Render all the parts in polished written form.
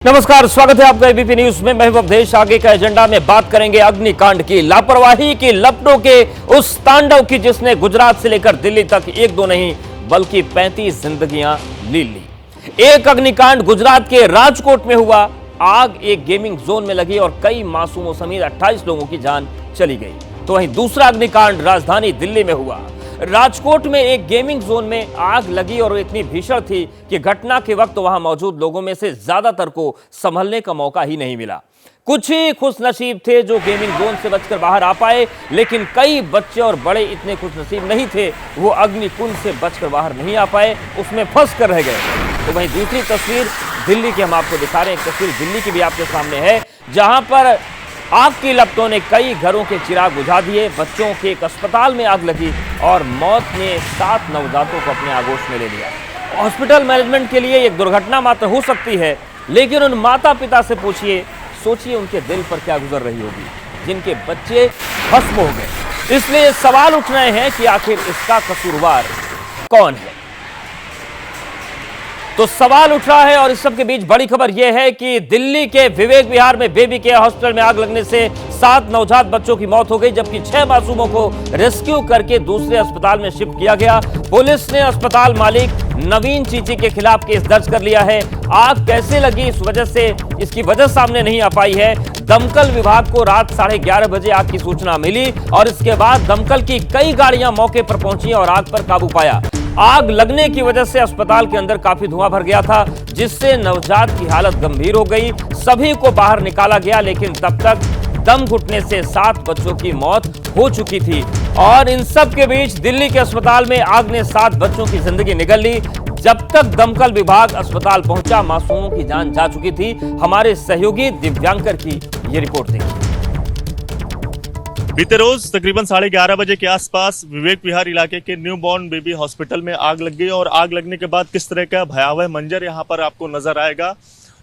नमस्कार, स्वागत है आपका एबीपी न्यूज में। मैं हूं अवधेश। आगे का एजेंडा में बात करेंगे अग्निकांड की, लापरवाही की, लपटों के उस तांडव की जिसने गुजरात से लेकर दिल्ली तक एक दो नहीं बल्कि 35 जिंदगियां ले ली। एक अग्निकांड गुजरात के राजकोट में हुआ। आग एक गेमिंग जोन में लगी और कई मासूमों समेत 28 लोगों की जान चली गई। तो वहीं दूसरा अग्निकांड राजधानी दिल्ली में हुआ। राजकोट में एक गेमिंग जोन में आग लगी और इतनी भीषण थी कि घटना के वक्त वहां मौजूद लोगों में से ज्यादातर को संभलने का मौका ही नहीं मिला। कुछ ही खुशनसीब थे जो गेमिंग जोन से बचकर बाहर आ पाए, लेकिन कई बच्चे और बड़े इतने खुशनसीब नहीं थे, वो अग्निकुंड से बचकर बाहर नहीं आ पाए, उसमें फंस कर रह गए। तो वहीं दूसरी तस्वीर दिल्ली की हम आपको दिखा रहे हैं। एक तस्वीर दिल्ली की भी आपके सामने है, जहां पर आग की लपटों ने कई घरों के चिराग बुझा दिए। बच्चों के एक अस्पताल में आग लगी और मौत ने 7 नवजातों को अपने आगोश में ले लिया। हॉस्पिटल मैनेजमेंट के लिए एक दुर्घटना मात्र हो सकती है, लेकिन उन माता पिता से पूछिए, सोचिए उनके दिल पर क्या गुजर रही होगी जिनके बच्चे भस्म हो गए। इसलिए सवाल उठ रहे हैं कि आखिर इसका कसूरवार कौन है। तो सवाल उठ रहा है और इस सब के बीच बड़ी खबर यह है कि दिल्ली के विवेक विहार में बेबी केयर हॉस्पिटल में आग लगने से 7 नवजात बच्चों की मौत हो गई, जबकि 6 मासूमों को रेस्क्यू करके दूसरे अस्पताल में शिफ्ट किया गया। पुलिस ने अस्पताल मालिक नवीन चीची के खिलाफ केस दर्ज कर लिया है। आग कैसे लगी इसकी वजह सामने नहीं आ पाई है। दमकल विभाग को रात 11:30 बजे आग की सूचना मिली और इसके बाद दमकल की कई गाड़ियां मौके पर पहुंची और आग पर काबू पाया। आग लगने की वजह से अस्पताल के अंदर काफी धुआं भर गया था, जिससे नवजात की हालत गंभीर हो गई। सभी को बाहर निकाला गया, लेकिन तब तक दम घुटने से 7 बच्चों की मौत हो चुकी थी। और इन सब के बीच दिल्ली के अस्पताल में आग ने 7 बच्चों की जिंदगी निगल ली। जब तक दमकल विभाग अस्पताल पहुंचा, मासूमों की जान जा चुकी थी। हमारे सहयोगी दिव्यांकर की ये रिपोर्ट देखिए। बीते रोज तकरीबन 11:30 बजे के आसपास विवेक विहार इलाके के न्यू बॉर्न बेबी हॉस्पिटल में आग लग गई और आग लगने के बाद किस तरह का भयावह मंजर यहां पर आपको नजर आएगा।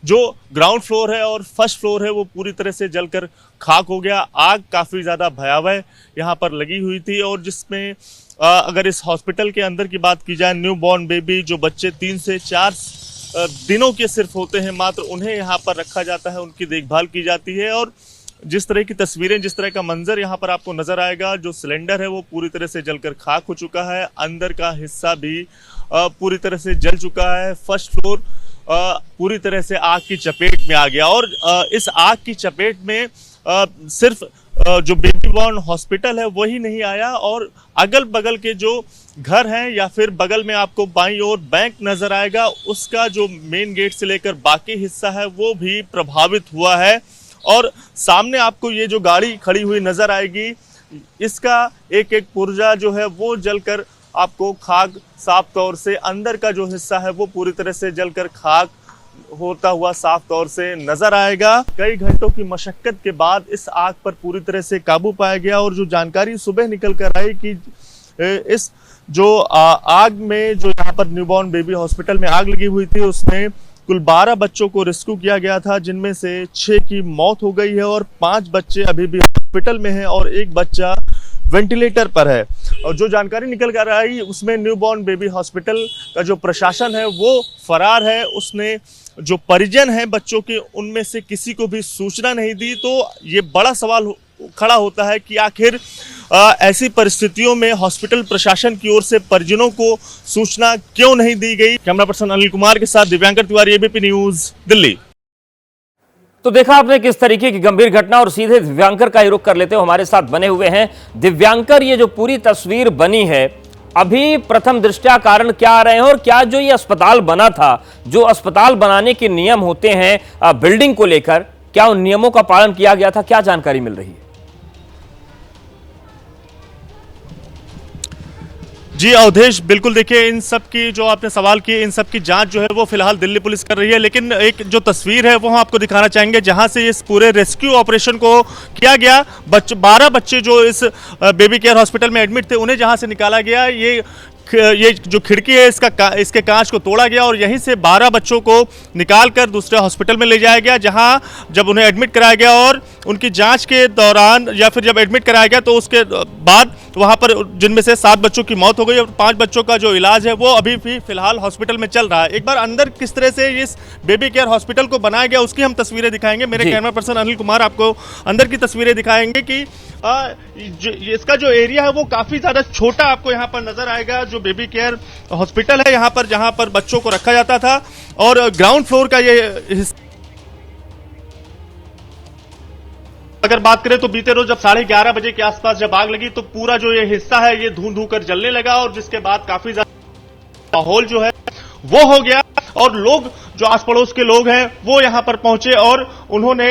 जो ग्राउंड फ्लोर है और फर्स्ट फ्लोर है वो पूरी तरह से जलकर खाक हो गया। आग काफी ज्यादा भयावह यहां पर लगी हुई थी और जिसमें अगर इस हॉस्पिटल के अंदर की बात की जाए, न्यू बॉर्न बेबी जो बच्चे 3 से 4 दिनों के सिर्फ होते हैं, मात्र उन्हें यहाँ पर रखा जाता है, उनकी देखभाल की जाती है। और जिस तरह की तस्वीरें, जिस तरह का मंजर यहाँ पर आपको नजर आएगा, जो सिलेंडर है वो पूरी तरह से जलकर खाक हो चुका है, अंदर का हिस्सा भी पूरी तरह से जल चुका है। फर्स्ट फ्लोर पूरी तरह से आग की चपेट में आ गया और इस आग की चपेट में सिर्फ जो बेबी बॉर्न हॉस्पिटल है वही नहीं आया, और अगल बगल के जो घर हैं या फिर बगल में आपको बाईं ओर बैंक नजर आएगा, उसका जो मेन गेट से लेकर बाकी हिस्सा है वो भी प्रभावित हुआ है। और सामने आपको ये जो गाड़ी खड़ी हुई नजर आएगी, इसका एक एक पुर्जा जो है वो जलकर आपको खाक साफ तौर से, अंदर का जो हिस्सा है वो पूरी तरह से जलकर खाक होता हुआ साफ तौर से नजर आएगा। कई घंटों की मशक्कत के बाद इस आग पर पूरी तरह से काबू पाया गया और जो जानकारी सुबह निकल कर आई कि इस जो आग में जो यहाँ पर न्यूबॉर्न बेबी हॉस्पिटल में आग लगी हुई थी, उसमें कुल 12 बच्चों को रेस्क्यू किया गया था, जिनमें से 6 की मौत हो गई है और 5 बच्चे अभी भी हॉस्पिटल में हैं और एक बच्चा वेंटिलेटर पर है। और जो जानकारी निकल कर आई उसमें न्यू बॉर्न बेबी हॉस्पिटल का जो प्रशासन है वो फरार है। उसने जो परिजन हैं बच्चों के, उनमें से किसी को भी सूचना नहीं दी। तो ये बड़ा सवाल खड़ा होता है कि आखिर ऐसी परिस्थितियों में हॉस्पिटल प्रशासन की ओर से परिजनों को सूचना क्यों नहीं दी गई। कैमरा पर्सन अनिल कुमार के साथ दिव्यांकर तिवारी, एबीपी न्यूज, दिल्ली। तो देखा आपने किस तरीके की गंभीर घटना, और सीधे दिव्यांकर का ही रुख कर लेते हो, हमारे साथ बने हुए हैं। दिव्यांकर, ये जो पूरी तस्वीर बनी है, अभी प्रथम दृष्टया कारण क्या आ रहे हैं और क्या जो ये अस्पताल बना था, जो अस्पताल बनाने के नियम होते हैं बिल्डिंग को लेकर, क्या उन नियमों का पालन किया गया था? क्या जानकारी मिल रही है? जी अवधेश, बिल्कुल देखिए, इन सब की जो आपने सवाल किए, इन सब की जांच जो है वो फिलहाल दिल्ली पुलिस कर रही है। लेकिन एक जो तस्वीर है वो हम आपको दिखाना चाहेंगे जहां से इस पूरे रेस्क्यू ऑपरेशन को किया गया। 12 बच्चे जो इस बेबी केयर हॉस्पिटल में एडमिट थे, उन्हें जहां से निकाला गया, ये जो खिड़की है इसके कांच को तोड़ा गया और यहीं से 12 बच्चों को निकालकर दूसरे हॉस्पिटल में ले जाया गया, जहां जब उन्हें एडमिट कराया गया और उनकी जांच के दौरान या फिर जब एडमिट कराया गया तो उसके बाद वहां पर जिनमें से 7 बच्चों की मौत हो गई और 5 बच्चों का जो इलाज है वो अभी भी फिलहाल हॉस्पिटल में चल रहा है। एक बार अंदर किस तरह से इस बेबी केयर हॉस्पिटल को बनाया गया उसकी हम तस्वीरें दिखाएंगे। मेरे कैमरा पर्सन अनिल कुमार आपको अंदर की तस्वीरें दिखाएंगे कि इसका जो एरिया है वो काफी ज्यादा छोटा आपको यहाँ पर नजर आएगा। जो बेबी केयर हॉस्पिटल है यहाँ पर, जहां पर बच्चों को रखा जाता था, और ग्राउंड फ्लोर का ये अगर बात करें तो बीते रोज जब 11:30 बजे के आसपास जब आग लगी तो पूरा जो ये हिस्सा है ये धू धू कर जलने लगा, और जिसके बाद काफी ज्यादा माहौल जो है वो हो गया, और लोग जो आस पड़ोस के लोग हैं वो यहां पर पहुंचे और उन्होंने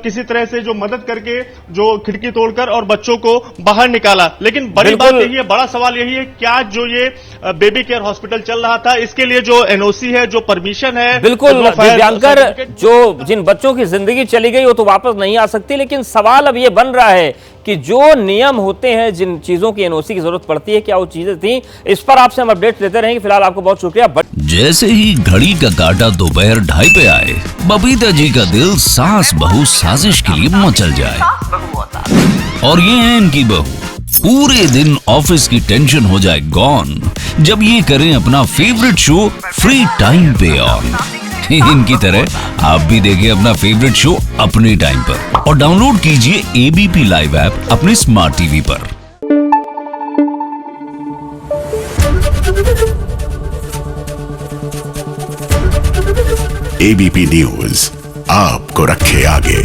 किसी तरह से जो मदद करके जो खिड़की तोड़कर और बच्चों को बाहर निकाला। लेकिन बड़ी बात यही है, बड़ा सवाल यही है, क्या जो ये बेबी केयर हॉस्पिटल चल रहा था इसके लिए जो एनओसी है, जो परमिशन है, बिल्कुल दिव्यांकर, जो जिन बच्चों की जिंदगी चली गई वो तो वापस नहीं आ सकती, लेकिन सवाल अब ये बन रहा है कि जो नियम होते हैं, जिन चीजों की एनओसी की जरूरत पड़ती है, क्या वो चीजें थी? इस पर आपसे हम अपडेट लेते रहेंगे। फिलहाल आपको बहुत शुक्रिया। जैसे ही घड़ी का काटा दोपहर 2:30 पे आए, बबीता जी का दिल सास बहू साजिश के लिए मचल जाए। और ये है इनकी बहू, पूरे दिन ऑफिस की टेंशन हो जाए गॉन जब ये करें अपना फेवरेट शो फ्री टाइम पे ऑन। इनकी तरह आप भी देखिए अपना फेवरेट शो अपने टाइम पर और डाउनलोड कीजिए एबीपी लाइव ऐप अपने स्मार्ट टीवी पर। एबीपी न्यूज आपको रखे आगे।